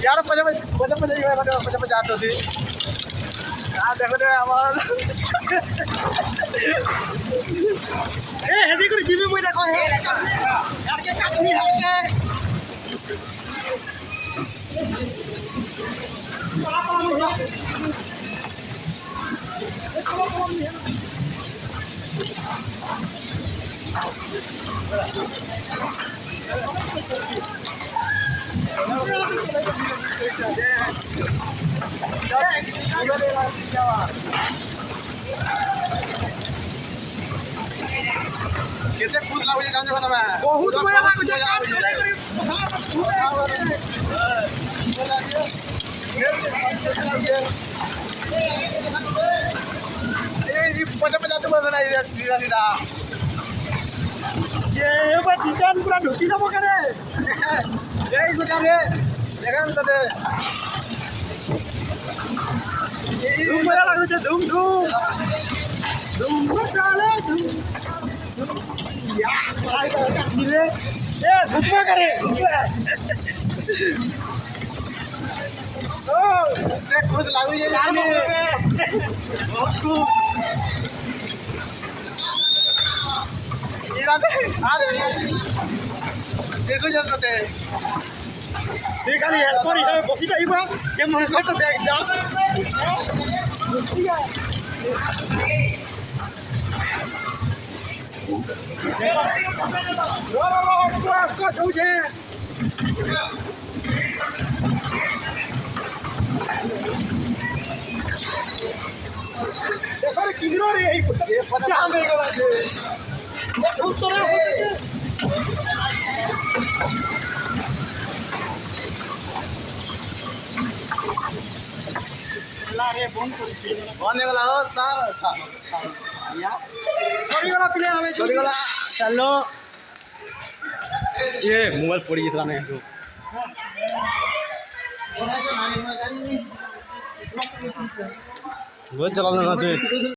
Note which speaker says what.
Speaker 1: यार पजा जाते होती देखो तो আমার হেভি করে জিবি মই দেখো হারকে কাটনি হারকে कैसे खुश लागू जान जब तब बहुत मजा लागू जा काम चले करी ये पचा तो बना ये सीधा सीधा ये बस चिकन पूरा ढुकी जाबो करे ये गुटा रे देखन तो दे ये मजा लागू जा धूम धूम धूम चले धूम या भाई का मिले ए धुपमा करे ओ देख खुद लागू ये जाने बहुत खूब इरादे आ देखो जब ते देखा नहीं यार कोई है बसी जाइबा के मन से तो देख जा किधर रे पचा में गला जे उत्तर रे बंद गला हो या छोड़ी गला प्ले हमें छोड़ी गला चलो ये मोबाइल पड़ी इतना नहीं तो वो चलाना ना